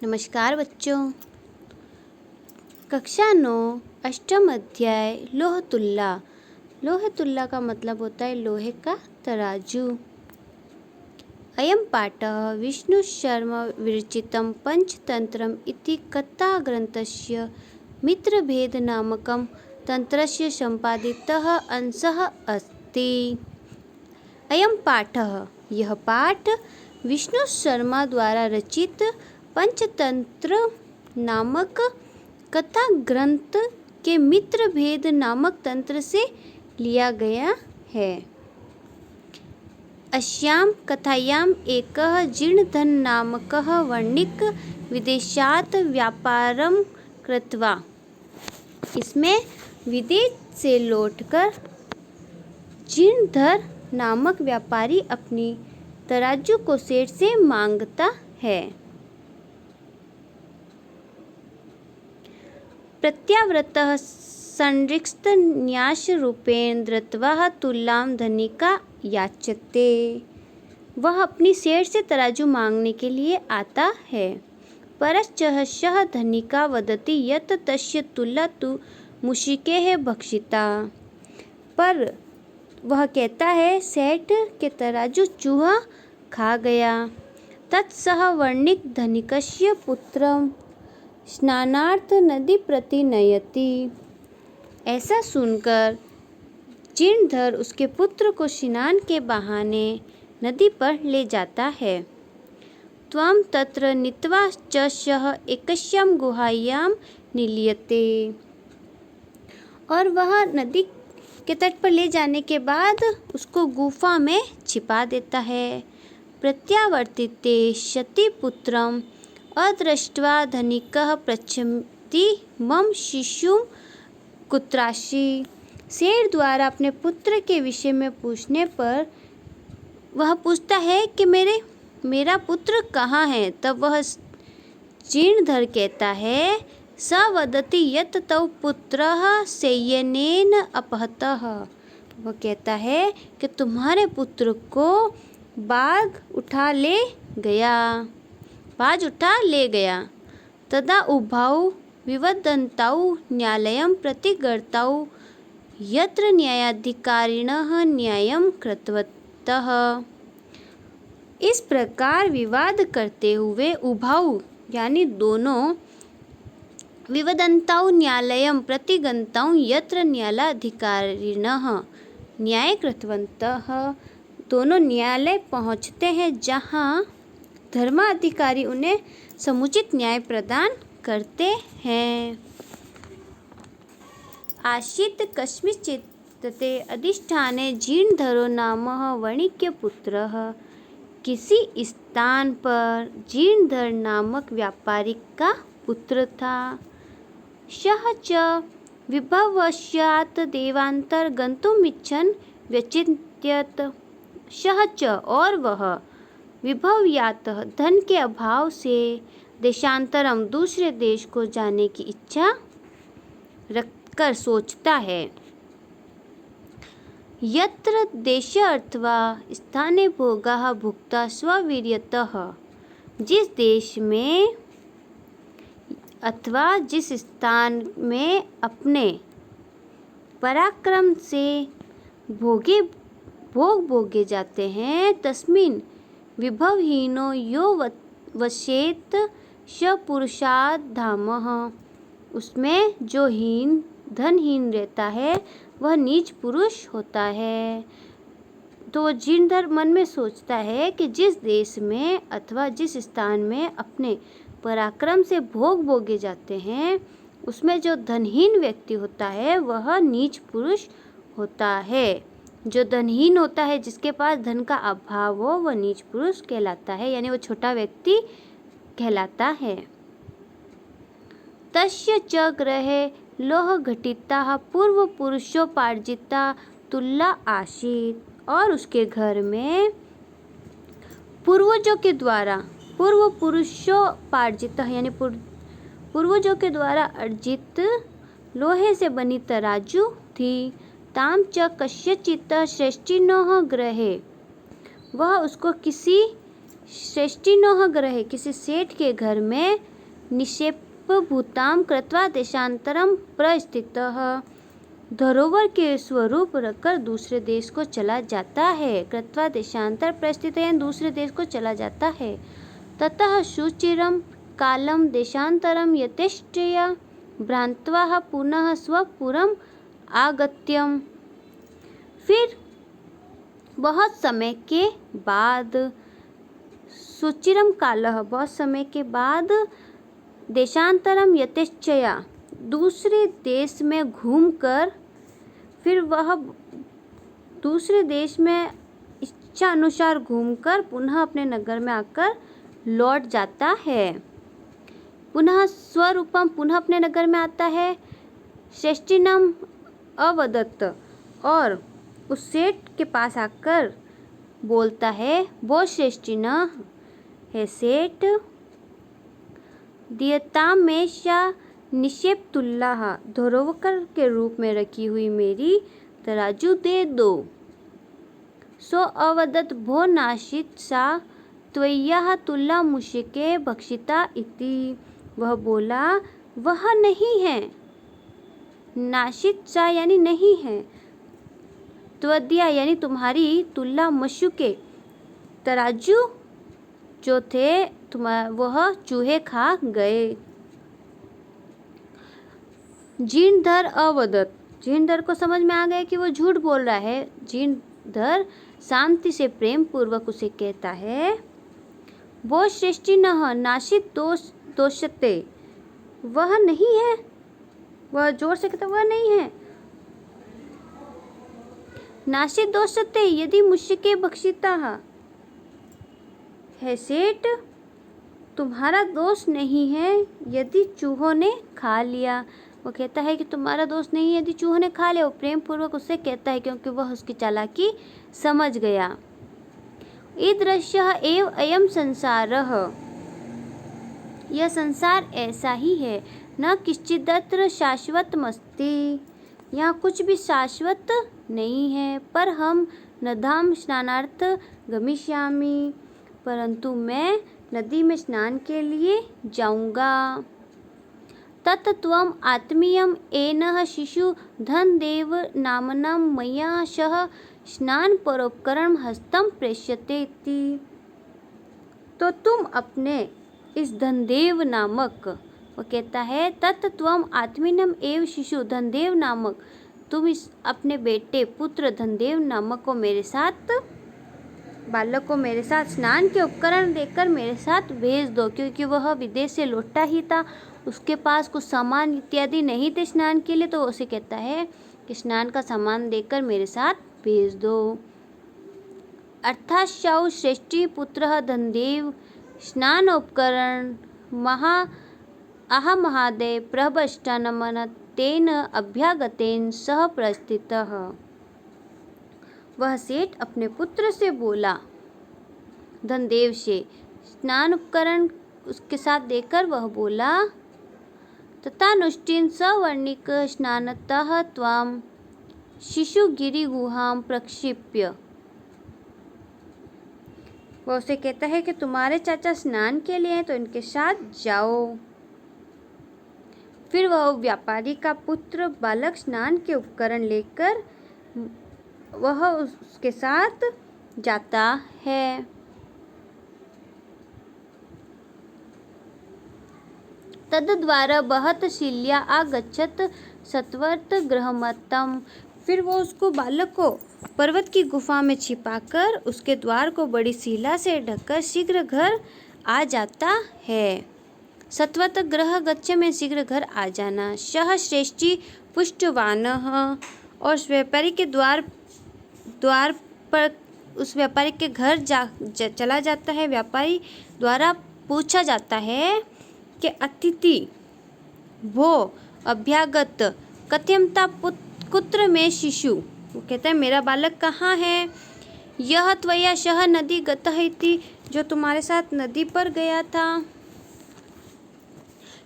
नमस्कार बच्चों। कक्षा 9 अष्टम अध्याय लोहतुल्ला। लोहतुल्ला का मतलब होता है लोहे का तराजू। अयं पाठः विष्णुशर्मा विरचितं पंचतंत्रम् इति कथाग्रन्थस्य मित्रभेदनामकं तंत्रस्य संपादितः अंशः अस्ति। अयं पाठः, यह पाठ विष्णु शर्मा द्वारा रचित पंचतंत्र नामक कथा ग्रंथ के मित्र भेद नामक तंत्र से लिया गया है। अस्यां कथायाम् एकः जीर्णधन नामकः वणिक् विदेशात् व्यापारं कृत्वा, इसमें विदेश से लौटकर जीर्णधर नामक व्यापारी अपनी तराजू को सेठ से मांगता है। प्रत्याव्रतः संरक्षित न्यास रूपेण धृत्वा तुलां धनिका याचते। वह अपनी सेठ से तराजू मांगने के लिए आता है। परश्च सः धनिका वदति यत् तस्य तुला तु मूषिकैः भक्षिता। पर वह कहता है सेठ के तराजू चूहा खा गया। तत्सः वणिक् धनिकस्य पुत्रं स्नानार्थ नदी प्रति नयति। ऐसा सुनकर जीर्णधर उसके पुत्र को स्नान के बहाने नदी पर ले जाता है। त्वं तत्र नीत्वा च सः एकस्यां गुहायां निलीयते। और वह नदी के तट पर ले जाने के बाद उसको गुफा में छिपा देता है। प्रत्यावर्तिते सति पुत्रम अदृष्ट्वा धनिकः पृच्छति मम शिशुं कुत्रासि। सेठ द्वारा अपने पुत्र के विषय में पूछने पर वह पूछता है कि मेरा पुत्र कहाँ है। तब वह जीर्णधर कहता है स वदति यत् तव पुत्रः शयनेन अपहतः। वह कहता है कि तुम्हारे पुत्र को बाज उठा ले गया। तदा उभौ विवदन्तौ न्यायालयं प्रति गतौ यत्र न्यायाधिकारिणः न्यायं कृतवन्तः। इस प्रकार विवाद करते हुए उभौ यानी दोनों, विवदन्तौ न्यायालयं प्रति गतौ यत्र न्यायाधिकारिणः न्याय कृतवन्तः। दोनों न्यायालय पहुँचते हैं जहाँ धर्माधिकारी उन्हें समुचित न्याय प्रदान करते हैं। आसीत् कस्मिंश्चित्ते अधिष्ठाने जीर्णधरो नामः वणिक्यपुत्रः। किसी स्थान पर जीर्णधर नामक व्यापारी का पुत्र था। सः च विभववशात् देवान्तर गन्तुमिच्छन् व्यचिन्त्यत। सः च और वह विभववशात् धन के अभाव से देशांतरम दूसरे देश को जाने की इच्छा रखकर सोचता है। यत्र देशे अथवा स्थाने भोगाः भुक्ता स्ववीर्यतः। जिस देश में अथवा जिस स्थान में अपने पराक्रम से भोग भोगे जाते हैं, तस्मिन् विभवहीनो यो वसेत स पुरुषात् धामः। उसमें जो धनहीन रहता है वह नीच पुरुष होता है। तो जीर्णधर मन में सोचता है कि जिस देश में अथवा जिस स्थान में अपने पराक्रम से भोग भोगे जाते हैं, उसमें जो धनहीन व्यक्ति होता है वह नीच पुरुष होता है। जो धनहीन होता है, जिसके पास धन का अभाव हो, वह नीच पुरुष कहलाता है, यानी वह छोटा व्यक्ति कहलाता है। तस्य च गृहे लोहघटिताः पूर्व पुरुषोपार्जिता तुला आसीत्। और उसके घर में पूर्वजों के द्वारा पूर्वपुरुषोपार्जित यानी पूर्वजों के द्वारा अर्जित लोहे से बनी तराजू थी। ताम च कस्यचित् श्रेष्ठिनोः गृहे। वह उसको किसी श्रेष्ठिनोः गृहे किसी सेठ के घर में निक्षेपभूतां कृत्वा देशान्तरं प्रस्थितः। धरोहर के स्वरूप रखकर दूसरे देश को चला जाता है। कृत्वा देशांतर प्रस्थित यानी दूसरे देश को चला जाता है। ततः सुचिरं कालं देशान्तरं यथेच्छया भ्रांत्वा पुनः स्वपुरम् आगत्यम्। फिर बहुत समय के बाद, सुचिरम कालः बहुत समय के बाद, देशांतरम यथेच्छया दूसरे देश में घूमकर, फिर वह दूसरे देश में इच्छा अनुसार घूमकर पुनः अपने नगर में आकर लौट जाता है। पुनः स्वरूपम पुनः अपने नगर में आता है। श्रेष्ठिनम अवदत्त और उस सेठ के पास आकर बोलता है, वो श्रेष्ठिन है सेठ, दियतामेशा निक्षेपतुल्लाह धरोहर के रूप में रखी हुई मेरी तराजू दे दो। सो अवदत् भो नाशित सा त्वय्याः तुल्ला मुशिके भक्षिता इति। वह बोला, वह नहीं है। नाशित सा यानी नहीं है। त्वद्या यानी तुम्हारी, तुल्ला मशुके तराजू जो थे वह चूहे खा गए। जीर्णधर अवदत्, जीर्णधर को समझ में आ गया कि वो झूठ बोल रहा है। जीर्णधर शांति से प्रेम पूर्वक उसे कहता है, वो श्रेष्ठिनः नाशित दोषते, वह नहीं है। वह जोर से कहता, वह नहीं है। नाशित दोषते यदि मुशिके भक्षिता है सेठ, तुम्हारा दोष नहीं है यदि चूहों ने खा लिया। वो कहता है कि तुम्हारा दोष नहीं है यदि चूहों ने खा लिया। वो प्रेम पूर्वक उससे कहता है क्योंकि वह उसकी चालाकी समझ गया। ईदृशः एव अयं संसारः, यह संसार ऐसा ही है। न किश्चिदत्र शाश्वतमस्ति, यहाँ कुछ भी शाश्वत नहीं है। पर हम नदाम स्नानार्थ गमिष्यामि, परंतु मैं नदी में स्नान के लिए जाऊंगा। तत्त्वम् आत्मीयम् एनः शिशु धनदेव नामनं मया सह स्नान परोपकरण हस्तम प्रेष्यते इति। तो तुम अपने इस धनदेव नामक, वो कहता है तत्त्वम् आत्मीयम् एव शिशु धनदेव नामक, तुम इस अपने बेटे पुत्र धनदेव नामक को मेरे साथ, बालक को मेरे साथ स्नान के उपकरण देकर मेरे साथ भेज दो। क्योंकि वह विदेश से लौटा ही था, उसके पास कुछ सामान इत्यादि नहीं थे स्नान के लिए, तो उसे कहता है कि स्नान का सामान देकर मेरे साथ भेज दो। अर्थात शौ श्रेष्ठी पुत्र धनदेव स्नान उपकरण महादेव प्रभष्टानमन तेन अभ्यागतेन सह प्रस्थितः। वह सेठ अपने पुत्र से बोला, धनदेव से स्नान उपकरण उसके साथ देकर वह बोला, तथानुष्ठीन सवर्णिक स्नानतः त्वां शिशुगिरि गुहां प्रक्षिप्य। वह उसे कहता है कि तुम्हारे चाचा स्नान के लिए हैं तो इनके साथ जाओ। फिर वह व्यापारी का पुत्र बालक स्नान के उपकरण लेकर वह उसके साथ जाता है। तद्द्वारा बहत शिल्या आगच्छत सत्वर्त गृहमत्तम। फिर वो उसको बालक को पर्वत की गुफा में छिपाकर उसके द्वार को बड़ी शिला से ढककर शीघ्र घर आ जाता है। सत्वत ग्रह गच्छ में शीघ्र घर आ जाना। सह श्रेष्ठी पुष्टवानः, और उस व्यापारी के द्वार पर उस व्यापारी के घर चला जाता है। व्यापारी द्वारा पूछा जाता है कि अतिथि भो अभ्यागत कथ्यमता कुत्र में शिशु। वो कहता है मेरा बालक कहाँ है। यह त्वया सह नदी गतः इति, जो तुम्हारे साथ नदी पर गया था।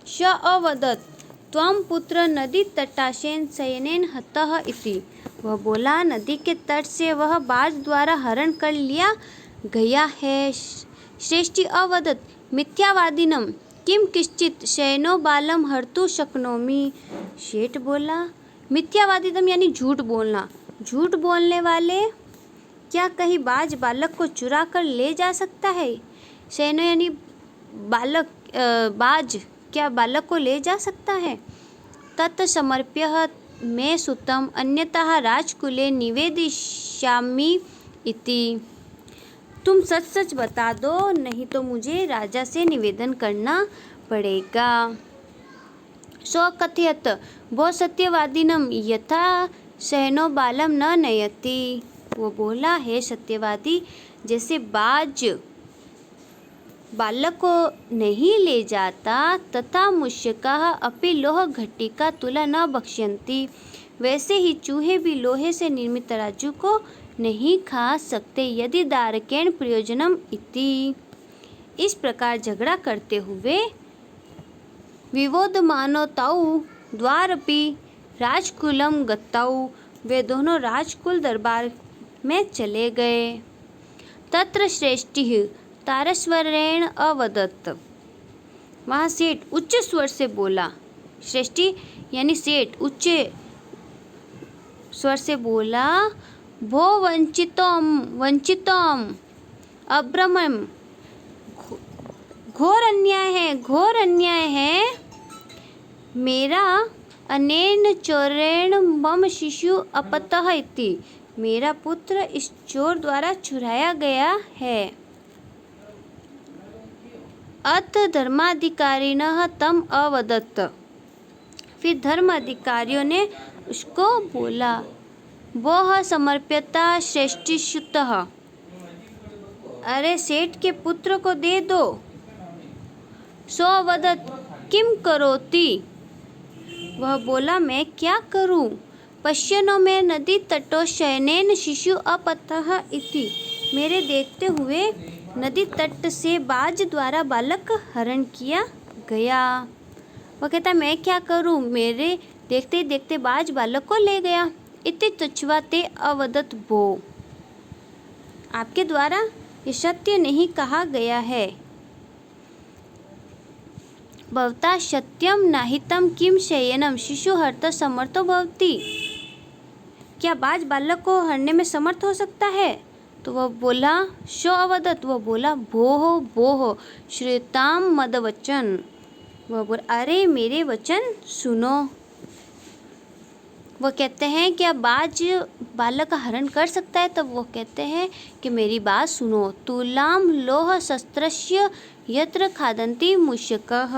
स अवदत् त्वं पुत्र नदी तटाशेन शयनेन हतः इति। वह बोला, नदी के तट से वह बाज द्वारा हरण कर लिया गया है। श्रेष्ठी अवदत् मिथ्यावादिनम किम किश्चित शयनो बालम हर्तु शक्नोमि। सेठ बोला, मिथ्यावादितम यानी झूठ बोलना। झूठ बोलने वाले, क्या कहीं बाज बालक को चुरा कर ले जा सकता है? शयनो यानी बालक, बाज क्या बालक को ले जा सकता है? तत् समर्प्य मे सुतम अन्यतः राजकुले निवेदिष्यामि इति। तुम सच सच बता दो, नहीं तो मुझे राजा से निवेदन करना पड़ेगा। सो कथयत भो सत्यवादिनम यथा शयनो बालम न नयति। वो बोला, है सत्यवादी, जैसे बाज बालक को नहीं ले जाता तथा मुष्यकाः अपि लोह घट्टिका तुला न भक्ष्यन्ति, वैसे ही चूहे भी लोहे से निर्मित तराजू को नहीं खा सकते। यदि दारकेण प्रयोजनम इति। इस प्रकार झगड़ा करते हुए विवोधमानो तौ द्वारपि राजकुलम गतौ। वे दोनों राजकुल दरबार में चले गए। तत्र श्रेष्ठिः तारस्वरेण अवदत्। वहाँ सेठ उच्च स्वर से बोला। श्रेष्ठी यानी सेठ उच्च स्वर से बोला, भो वंचितोम अब्रमम, घोर अन्याय है, घोर अन्याय है। मेरा अनेन चोरेण मम शिशु अपतः इति। मेरा पुत्र इस चोर द्वारा चुराया गया है। अथ धर्माधिकारिणः तम अवदत्। फिर धर्म अधिकारियों ने उसको बोला, वह समर्प्यता श्रेष्ठिच्युतः। अरे सेठ के पुत्र को दे दो। सो अवदत् किम करोति। वह बोला, मैं क्या करूं। पश्यनो में नदी तटो शयनेन शिशु अपतः इति। मेरे देखते हुए नदी तट से बाज द्वारा बालक हरण किया गया। वह कहता, मैं क्या करूं, मेरे देखते ही देखते बाज बालक को ले गया। इति तुच्छ्वा ते अवदत् भो। आपके द्वारा ये सत्य नहीं कहा गया है। भवता सत्यम नाहितम किम शयनम शिशु हर्त समर्थो भवति। क्या बाज बालक को हरने में समर्थ हो सकता है? तो वह बोला, शो अवदत्। वह बोला, भोः भोः श्रूयताम मद वचन। वह बोला, अरे मेरे वचन सुनो। वह कहते हैं, क्या बाज बालक का हरण कर सकता है? तब वो कहते हैं कि मेरी बात सुनो। तुलाम लोह शस्त्रस्य यत्र खादन्ति मूषकः।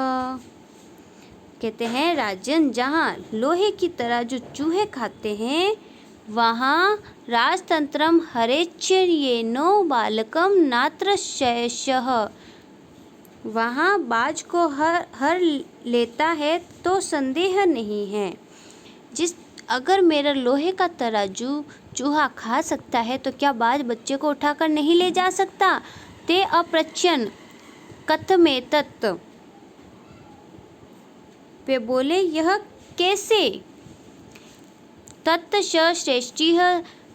कहते हैं, राजन, जहाँ लोहे की तरह जो चूहे खाते हैं, वहाँ राजतंत्रम हरेच्चर्येनो बालकम नात्र शेषः। वहाँ बाज को हर लेता है तो संदेह नहीं है। अगर मेरा लोहे का तराजू चूहा खा सकता है तो क्या बाज बच्चे को उठाकर नहीं ले जा सकता? ते अपृच्छन् कथमेतत्। वे बोले, यह कैसे? तत् स श्रेष्ठिः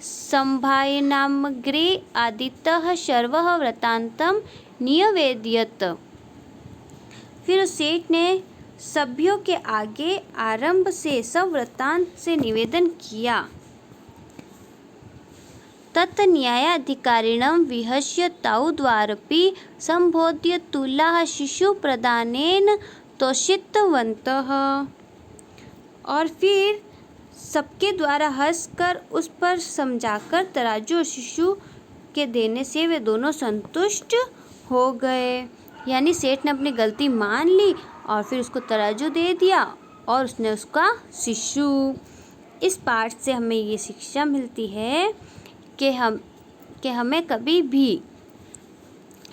संभायनामग्रे आदितः सर्वः वृत्तान्तं निवेदयत्। फिर उस सेठ ने सभ्यों के आगे आरंभ से सब वृत्तांत से निवेदन किया। तत् न्यायाधिकारिणं विहस्य तौ द्वारपि संबोध्य तुलाः शिशु प्रदानेन तोषितवन्तः। और फिर सबके द्वारा हंसकर उस पर समझाकर तराजू और शिशु के देने से वे दोनों संतुष्ट हो गए। यानी सेठ ने अपनी गलती मान ली और फिर उसको तराजू दे दिया और उसने उसका शिशु। इस पाठ से हमें ये शिक्षा मिलती है कि हमें कभी भी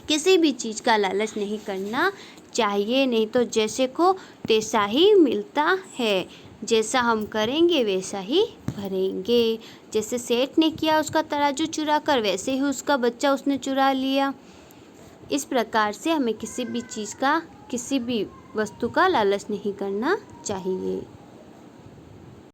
किसी भी चीज़ का लालच नहीं करना चाहिए, नहीं तो जैसे को तैसा ही मिलता है। जैसा हम करेंगे वैसा ही भरेंगे। जैसे सेठ ने किया उसका तराजू चुरा कर, वैसे ही उसका बच्चा उसने चुरा लिया। इस प्रकार से हमें किसी भी चीज़ का, किसी भी वस्तु का लालच नहीं करना चाहिए।